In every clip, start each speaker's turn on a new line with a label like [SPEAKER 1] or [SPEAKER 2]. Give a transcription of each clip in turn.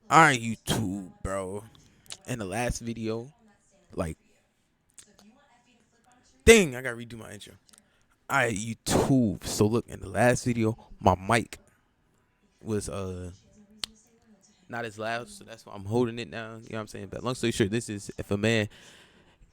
[SPEAKER 1] Alright, YouTube, bro. In the last video, like, dang, I gotta redo my intro. Alright, YouTube. So look, in the last video, my mic was not as loud, so that's why I'm holding it now. You know what I'm saying? But long story short, this is if a man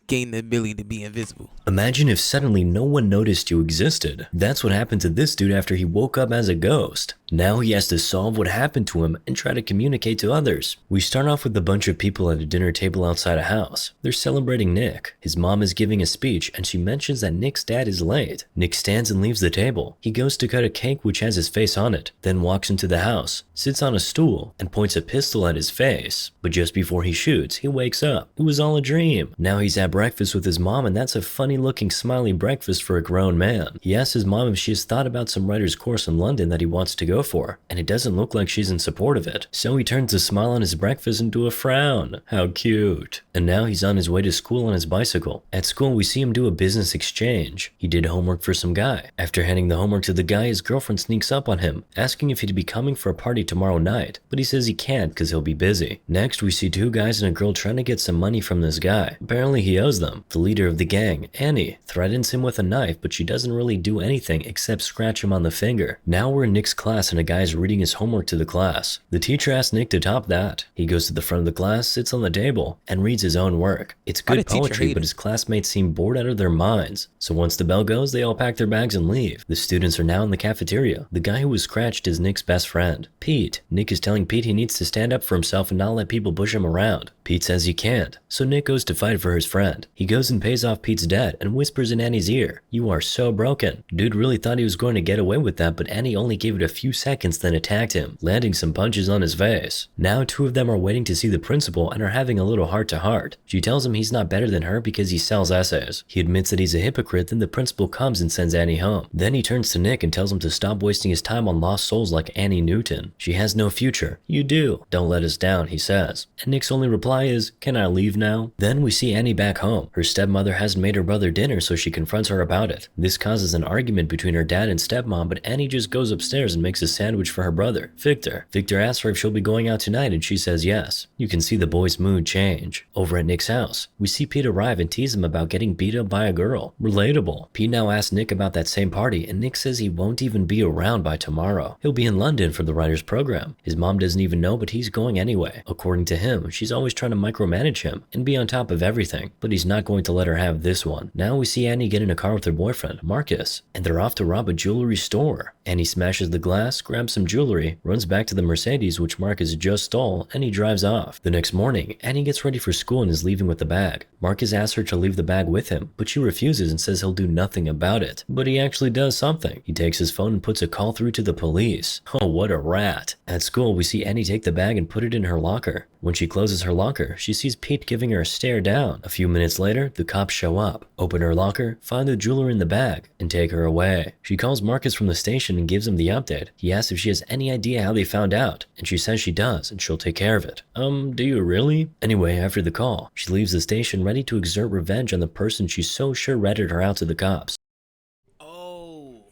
[SPEAKER 1] gained the ability to be invisible.
[SPEAKER 2] Imagine if suddenly no one noticed you existed. That's what happened to this dude after he woke up as a ghost. Now he has to solve what happened to him and try to communicate to others. We start off with a bunch of people at a dinner table outside a house. They're celebrating Nick. His mom is giving a speech and she mentions that Nick's dad is late. Nick stands and leaves the table. He goes to cut a cake which has his face on it, then walks into the house, sits on a stool, and points a pistol at his face. But just before he shoots, he wakes up. It was all a dream. Now he's at breakfast with his mom, and that's a funny looking smiley breakfast for a grown man. He asks his mom if she has thought about some writer's course in London that he wants to go for, and it doesn't look like she's in support of it. So he turns the smile on his breakfast into a frown. How cute. And now he's on his way to school on his bicycle. At school, we see him do a business exchange. He did homework for some guy. After handing the homework to the guy, his girlfriend sneaks up on him, asking if he'd be coming for a party tomorrow night, but he says he can't because he'll be busy. Next, we see two guys and a girl trying to get some money from this guy. Apparently he owes them. The leader of the gang, Annie, threatens him with a knife, but she doesn't really do anything except scratch him on the finger. Now we're in Nick's class and a guy's reading his homework to the class. The teacher asks Nick to top that. He goes to the front of the class, sits on the table, and reads his own work. It's
[SPEAKER 1] Why the
[SPEAKER 2] good
[SPEAKER 1] teacher
[SPEAKER 2] poetry,
[SPEAKER 1] hate
[SPEAKER 2] but
[SPEAKER 1] him?
[SPEAKER 2] his classmates seem bored out of their minds. So once the bell goes, they all pack their bags and leave. The students are now in the cafeteria. The guy who was scratched is Nick's best friend, Pete. Nick is telling Pete he needs to stand up for himself and not let people push him around. Pete says he can't, so Nick goes to fight for his friend. He goes and pays off Pete's debt and whispers in Annie's ear, "You are so broken." Dude really thought he was going to get away with that, but Annie only gave it a few seconds then attacked him, landing some punches on his face. Now two of them are waiting to see the principal and are having a little heart-to-heart. She tells him he's not better than her because he sells essays. He admits that he's a hypocrite, then the principal comes and sends Annie home. Then he turns to Nick and tells him to stop wasting his time on lost souls like Annie Newton. She has no future. You do. Don't let us down, he says. And Nick's only reply is, "Can I leave now?" Then we see Annie back home. Her stepmother hasn't made her brother dinner, so she confronts her about it. This causes an argument between her dad and stepmom, but Annie just goes upstairs and makes a sandwich for her brother, Victor. Victor asks her if she'll be going out tonight and she says yes. You can see the boy's mood change. Over at Nick's house, we see Pete arrive and tease him about getting beat up by a girl. Relatable. Pete now asks Nick about that same party, and Nick says he won't even be around by tomorrow. He'll be in London for the writer's program. His mom doesn't even know, but he's going anyway. According to him, she's always trying to micromanage him and be on top of everything, but he's not going to let her have this one. Now we see Annie get in a car with her boyfriend, Marcus, and they're off to rob a jewelry store. Annie smashes the glass, grabs some jewelry, runs back to the Mercedes which Marcus just stole, and he drives off. The next morning, Annie gets ready for school and is leaving with the bag. Marcus asks her to leave the bag with him, but she refuses and says he'll do nothing about it. But he actually does something. He takes his phone and puts a call through to the police. Oh, what a rat. At school, we see Annie take the bag and put it in her locker. When she closes her locker, she sees Pete giving her a stare down. A few minutes later, the cops show up, open her locker, find the jewelry in the bag, and take her away. She calls Marcus from the station and gives him the update. He asks if she has any idea how they found out, and she says she does, and she'll take care of it. Do you really? Anyway, after the call, she leaves the station ready to exert revenge on the person she's so sure ratted her out to the cops.
[SPEAKER 1] Oh,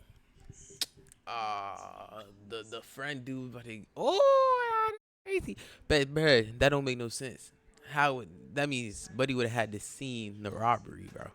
[SPEAKER 1] the friend dude, but he, oh, crazy. But bruh, that don't make no sense. That means Buddy would have had to seen the robbery, bro.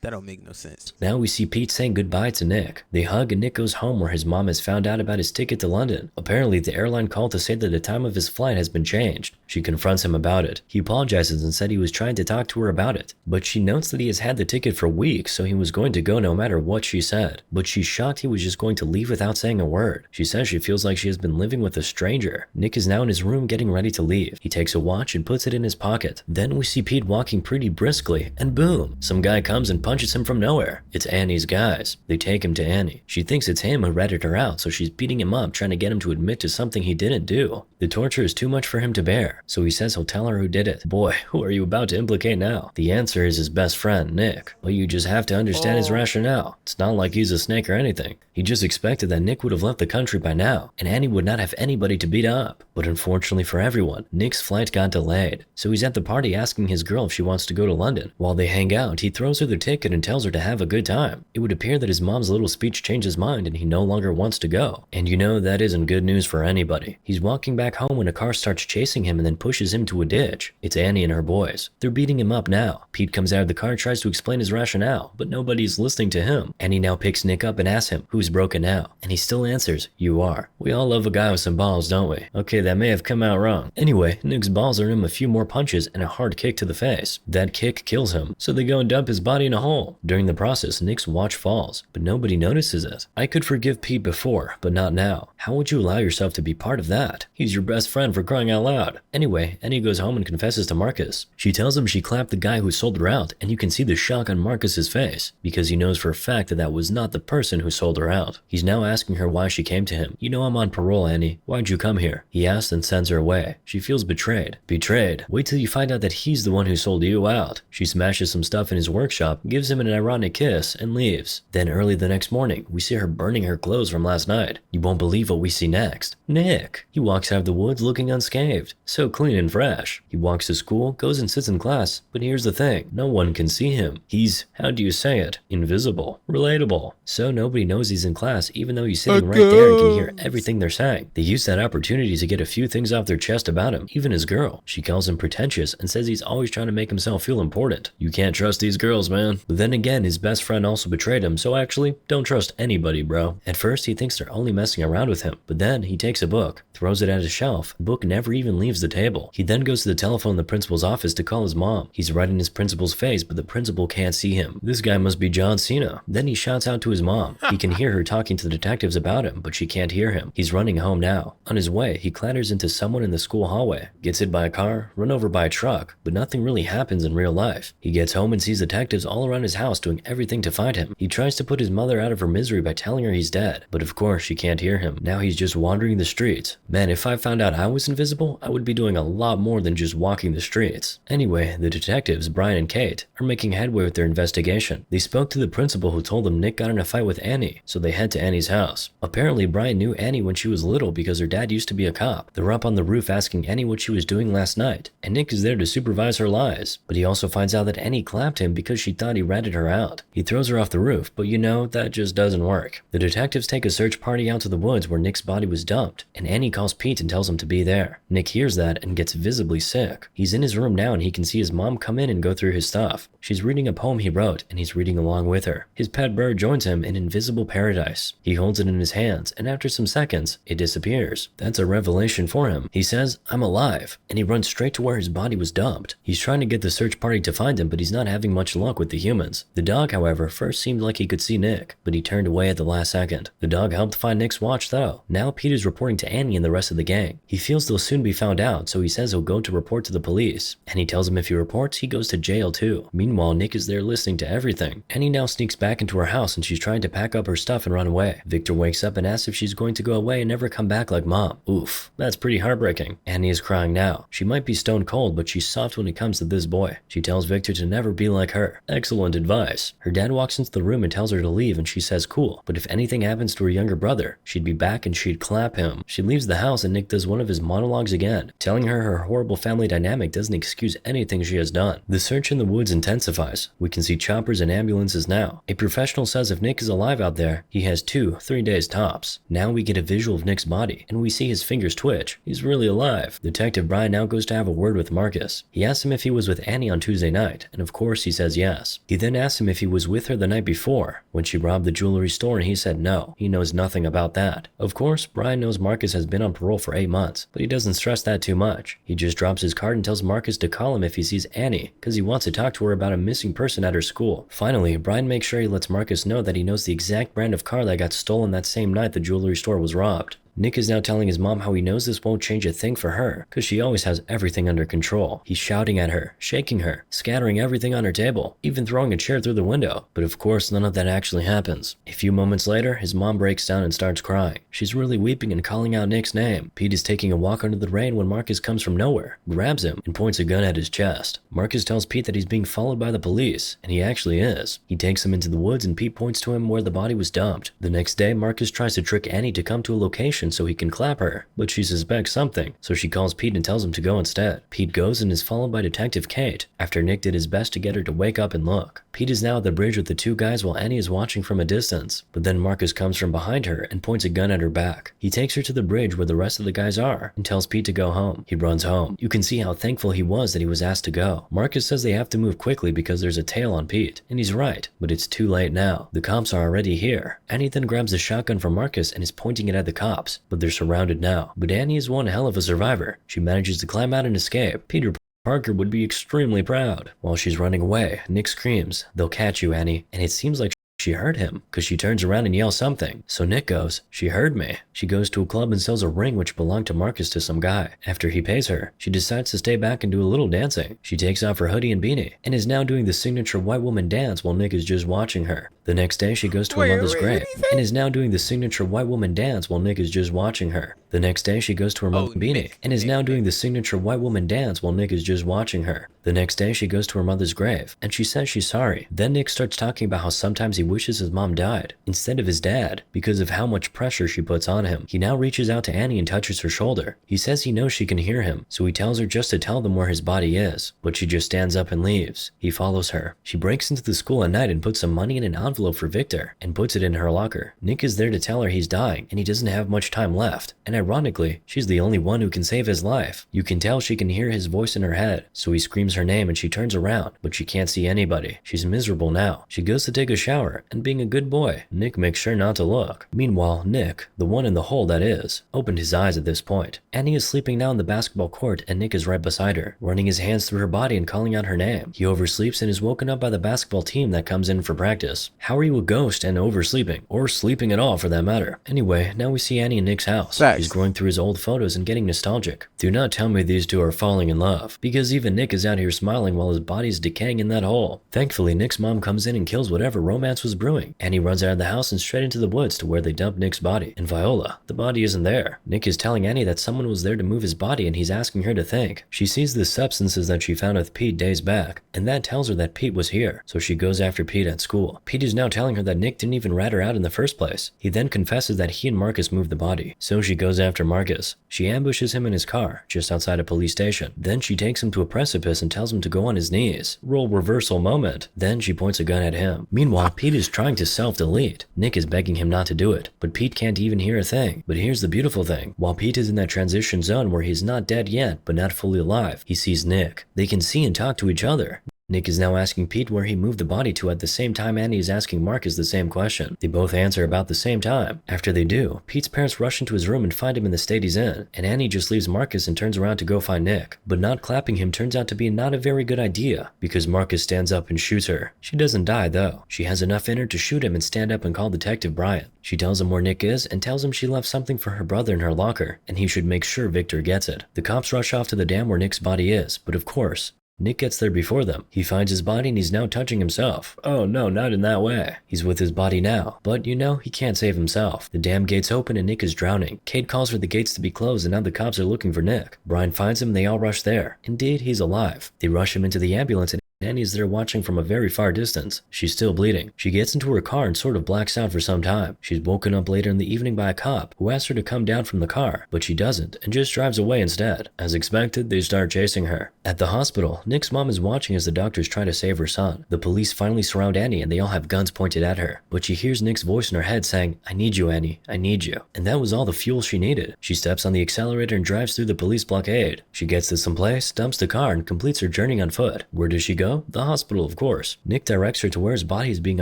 [SPEAKER 1] That don't make no sense.
[SPEAKER 2] Now we see Pete saying goodbye to Nick. They hug and Nick goes home where his mom has found out about his ticket to London. Apparently, the airline called to say that the time of his flight has been changed. She confronts him about it. He apologizes and said he was trying to talk to her about it. But she notes that he has had the ticket for weeks, so he was going to go no matter what she said. But she's shocked he was just going to leave without saying a word. She says she feels like she has been living with a stranger. Nick is now in his room getting ready to leave. He takes a watch and puts it in his pocket. Then we see Pete walking pretty briskly, and boom, some guy comes and punches him from nowhere. It's Annie's guys. They take him to Annie. She thinks it's him who ratted her out, so she's beating him up, trying to get him to admit to something he didn't do. The torture is too much for him to bear, so he says he'll tell her who did it. Boy, who are you about to implicate now? The answer is his best friend, Nick. But you just have to understand his
[SPEAKER 1] Oh,
[SPEAKER 2] rationale. It's not like he's a snake or anything. He just expected that Nick would have left the country by now, and Annie would not have anybody to beat up. But unfortunately for everyone, Nick's flight got delayed, so he's at the party asking his girl if she wants to go to London. While they hang out, he throws her the ticket naked and tells her to have a good time. It would appear that his mom's little speech changed his mind and he no longer wants to go. And you know that isn't good news for anybody. He's walking back home when a car starts chasing him and then pushes him to a ditch. It's Annie and her boys. They're beating him up now. Pete comes out of the car and tries to explain his rationale, but nobody's listening to him. Annie now picks Nick up and asks him, who's broken now? And he still answers, you are. We all love a guy with some balls, don't we? Okay, that may have come out wrong. Anyway, Nick's balls earn him a few more punches and a hard kick to the face. That kick kills him, so they go and dump his body in a hole. During the process, Nick's watch falls, but nobody notices it. I could forgive Pete before, but not now. How would you allow yourself to be part of that? He's your best friend, for crying out loud. Anyway, Annie goes home and confesses to Marcus. She tells him she clapped the guy who sold her out, and you can see the shock on Marcus's face, because he knows for a fact that that was not the person who sold her out. He's now asking her why she came to him. You know I'm on parole, Annie. Why'd you come here? He asks and sends her away. She feels betrayed. Betrayed? Wait till you find out that he's the one who sold you out. She smashes some stuff in his workshop, gives him an ironic kiss, and leaves. Then early the next morning, we see her burning her clothes from last night. You won't believe what we see next. Nick! He walks out of the woods looking unscathed. So clean and fresh. He walks to school, goes and sits in class, but here's the thing. No one can see him. He's, how do you say it? Invisible. Relatable. So nobody knows he's in class, even though he's sitting right there and can hear everything they're saying. They use that opportunity to get a few things off their chest about him, even his girl. She calls him pretentious and says he's always trying to make himself feel important. You can't trust these girls, man. But then again, his best friend also betrayed him, so actually, don't trust anybody, bro. At first, he thinks they're only messing around with him, but then he takes a book, throws it at his shelf. The book never even leaves the table. He then goes to the telephone in the principal's office to call his mom. He's right in his principal's face, but the principal can't see him. This guy must be John Cena. Then he shouts out to his mom. He can hear her talking to the detectives about him, but she can't hear him. He's running home now. On his way, he clatters into someone in the school hallway, gets hit by a car, run over by a truck, but nothing really happens in real life. He gets home and sees detectives all around his house doing everything to find him. He tries to put his mother out of her misery by telling her he's dead, but of course she can't hear him. Now he's just wandering the streets. Man, if I found out I was invisible, I would be doing a lot more than just walking the streets. Anyway, the detectives, Brian and Kate, are making headway with their investigation. They spoke to the principal who told them Nick got in a fight with Annie, so they head to Annie's house. Apparently, Brian knew Annie when she was little because her dad used to be a cop. They're up on the roof asking Annie what she was doing last night, and Nick is there to supervise her lies. But he also finds out that Annie clapped him because she thought he ratted her out. He throws her off the roof, but you know, that just doesn't work. The detectives take a search party out to the woods where Nick's body was dumped, and Annie calls Pete and tells him to be there. Nick hears that and gets visibly sick. He's in his room now and he can see his mom come in and go through his stuff. She's reading a poem he wrote, and he's reading along with her. His pet bird joins him in invisible paradise. He holds it in his hands, and after some seconds, it disappears. That's a revelation for him. He says, I'm alive, and he runs straight to where his body was dumped. He's trying to get the search party to find him, but he's not having much luck with the humans. The dog, however, first seemed like he could see Nick, but he turned away at the last second. The dog helped find Nick's watch though. Now Pete is reporting to Annie and the rest of the gang. He feels they'll soon be found out, so he says he'll go to report to the police. And he tells him if he reports, he goes to jail too. Meanwhile, Nick is there listening to everything. Annie now sneaks back into her house and she's trying to pack up her stuff and run away. Victor wakes up and asks if she's going to go away and never come back like mom. Oof, that's pretty heartbreaking. Annie is crying now. She might be stone cold, but she's soft when it comes to this boy. She tells Victor to never be like her. Excellent advice. Her dad walks into the room and tells her to leave and she says cool, but if anything happens to her younger brother, she'd be back and she'd clap him. She leaves the house and Nick does one of his monologues again, telling her horrible family dynamic doesn't excuse anything she has done. The search in the woods intensifies. We can see choppers and ambulances now. A professional says if Nick is alive out there, he has 2-3 days tops. Now we get a visual of Nick's body, and we see his fingers twitch. He's really alive. Detective Brian now goes to have a word with Marcus. He asks him if he was with Annie on Tuesday night, and of course he says yes. He then asks him if he was with her the night before, when she robbed the jewelry store, and he said no. He knows nothing about that. Of course, Brian knows Marcus has been on parole for 8 months, but he doesn't stress that too much. He just drops his card and tells Marcus to call him if he sees Annie, because he wants to talk to her about a missing person at her school. Finally, Brian makes sure he lets Marcus know that he knows the exact brand of car that got stolen that same night the jewelry store was robbed. Nick is now telling his mom how he knows this won't change a thing for her, cause she always has everything under control. He's shouting at her, shaking her, scattering everything on her table, even throwing a chair through the window. But of course, none of that actually happens. A few moments later, his mom breaks down and starts crying. She's really weeping and calling out Nick's name. Pete is taking a walk under the rain when Marcus comes from nowhere, grabs him, and points a gun at his chest. Marcus tells Pete that he's being followed by the police, and he actually is. He takes him into the woods and Pete points to him where the body was dumped. The next day, Marcus tries to trick Annie to come to a location location so he can clap her, but she suspects something, so she calls Pete and tells him to go instead. Pete goes and is followed by Detective Kate, after Nick did his best to get her to wake up and look. Pete is now at the bridge with the two guys while Annie is watching from a distance, but then Marcus comes from behind her and points a gun at her back. He takes her to the bridge where the rest of the guys are and tells Pete to go home. He runs home. You can see how thankful he was that he was asked to go. Marcus says they have to move quickly because there's a tail on Pete, and he's right, but it's too late now. The cops are already here. Annie then grabs a shotgun from Marcus and is pointing it at the cops, but they're surrounded now. But Annie is one hell of a survivor. She manages to climb out and escape. Peter Parker would be extremely proud. While she's running away, Nick screams, "They'll catch you, Annie," and it seems like she heard him, because she turns around and yells something. So Nick goes, "She heard me." She goes to a club and sells a ring which belonged to Marcus to some guy. After he pays her, she decides to stay back and do a little dancing. She takes off her hoodie and beanie, and is now doing the signature white woman dance while Nick is just watching her. The next day she goes to her mother's grave, and is now doing the signature white woman dance while Nick is just watching her. The next day she goes to her mother's beanie, and is now doing the signature white woman dance while Nick is just watching her. The next day she goes to her mother's grave, and she says she's sorry. Then Nick starts talking about how sometimes he wishes his mom died, instead of his dad, because of how much pressure she puts on him. He now reaches out to Annie and touches her shoulder. He says he knows she can hear him, so he tells her just to tell them where his body is, but she just stands up and leaves. He follows her. She breaks into the school at night and puts some money in an envelope for Victor, and puts it in her locker. Nick is there to tell her he's dying, and he doesn't have much time left, and ironically, she's the only one who can save his life. You can tell she can hear his voice in her head, so he screams her name and she turns around, but she can't see anybody. She's miserable now. She goes to take a shower, and being a good boy, Nick makes sure not to look. Meanwhile, Nick, the one in the hole that is, opened his eyes at this point. Annie is sleeping now in the basketball court, and Nick is right beside her, running his hands through her body and calling out her name. He oversleeps and is woken up by the basketball team that comes in for practice. How are you a ghost and oversleeping? Or sleeping at all for that matter? Anyway, now we see Annie in Nick's house.
[SPEAKER 1] Facts.
[SPEAKER 2] He's going through his old photos and getting nostalgic. Do not tell me these two are falling in love, because even Nick is out here smiling while his body is decaying in that hole. Thankfully, Nick's mom comes in and kills whatever romance was brewing. Annie runs out of the house and straight into the woods to where they dump Nick's body. And Viola, the body isn't there. Nick is telling Annie that someone was there to move his body and he's asking her to think. She sees the substances that she found with Pete days back, and that tells her that Pete was here, so she goes after Pete at school. Pete is now telling her that Nick didn't even rat her out in the first place. He then confesses that he and Marcus moved the body, so she goes after Marcus. She ambushes him in his car, just outside a police station. Then she takes him to a precipice and tells him to go on his knees. Role reversal moment. Then she points a gun at him. Meanwhile, Pete is trying to self-delete. Nick is begging him not to do it, but Pete can't even hear a thing. But here's the beautiful thing. While Pete is in that transition zone where he's not dead yet, but not fully alive, he sees Nick. They can see and talk to each other. Nick is now asking Pete where he moved the body to at the same time Annie is asking Marcus the same question. They both answer about the same time. After they do, Pete's parents rush into his room and find him in the state he's in, and Annie just leaves Marcus and turns around to go find Nick. But not clapping him turns out to be not a very good idea, because Marcus stands up and shoots her. She doesn't die though. She has enough in her to shoot him and stand up and call Detective Bryant. She tells him where Nick is and tells him she left something for her brother in her locker, and he should make sure Victor gets it. The cops rush off to the dam where Nick's body is, but of course, Nick gets there before them. He finds his body and he's now touching himself. Oh no, not in that way. He's with his body now, but you know, he can't save himself. The dam gates open and Nick is drowning. Kate calls for the gates to be closed and now the cops are looking for Nick. Brian finds him and they all rush there. Indeed, he's alive. They rush him into the ambulance and Annie's there watching from a very far distance. She's still bleeding. She gets into her car and sort of blacks out for some time. She's woken up later in the evening by a cop who asks her to come down from the car, but she doesn't and just drives away instead. As expected, they start chasing her. At the hospital, Nick's mom is watching as the doctors try to save her son. The police finally surround Annie and they all have guns pointed at her, but she hears Nick's voice in her head saying, "I need you, Annie, I need you." And that was all the fuel she needed. She steps on the accelerator and drives through the police blockade. She gets to some place, dumps the car, and completes her journey on foot. Where does she go? The hospital, of course. Nick directs her to where his body is being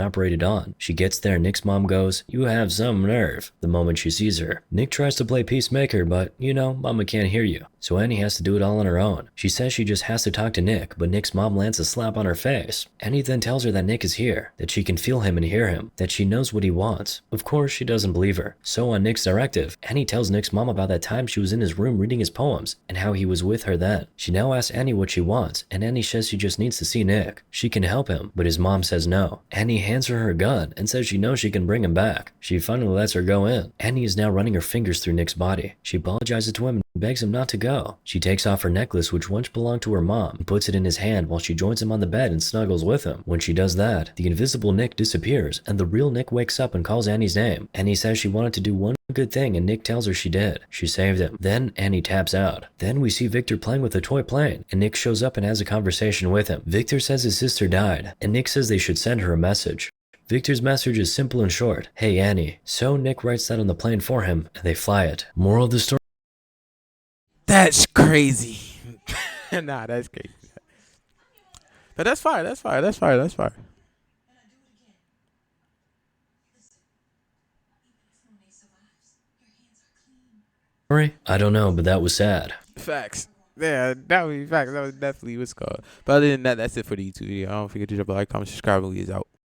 [SPEAKER 2] operated on. She gets there and Nick's mom goes, "You have some nerve," the moment she sees her. Nick tries to play peacemaker, but you know, mama can't hear you. So Annie has to do it all on her own. She says she just has to talk to Nick, but Nick's mom lands a slap on her face. Annie then tells her that Nick is here, that she can feel him and hear him, that she knows what he wants. Of course, she doesn't believe her. So on Nick's directive, Annie tells Nick's mom about that time she was in his room reading his poems, and how he was with her then. She now asks Annie what she wants, and Annie says she just needs to see Nick. She can help him, but his mom says no. Annie hands her gun and says she knows she can bring him back. She finally lets her go in. Annie is now running her fingers through Nick's body. She apologizes to him and begs him not to go. She takes off her necklace, which once belonged to to her mom and puts it in his hand while she joins him on the bed and snuggles with him. When she does that, the invisible Nick disappears and the real Nick wakes up and calls Annie's name. Annie says she wanted to do one good thing and Nick tells her she did. She saved him. Then Annie taps out. Then we see Victor playing with a toy plane and Nick shows up and has a conversation with him. Victor says his sister died and Nick says they should send her a message. Victor's message is simple and short. Hey Annie. So Nick writes that on the plane for him and they fly it. Moral of the story.
[SPEAKER 1] That's crazy. Nah, that's crazy. But that's fire. That's fire. That's fire. That's fire.
[SPEAKER 2] I don't know, but that was sad.
[SPEAKER 1] Facts. Yeah, that would be facts. That was definitely what's called. But other than that, that's it for the YouTube video. Don't forget to drop a like, comment, subscribe, and we is out.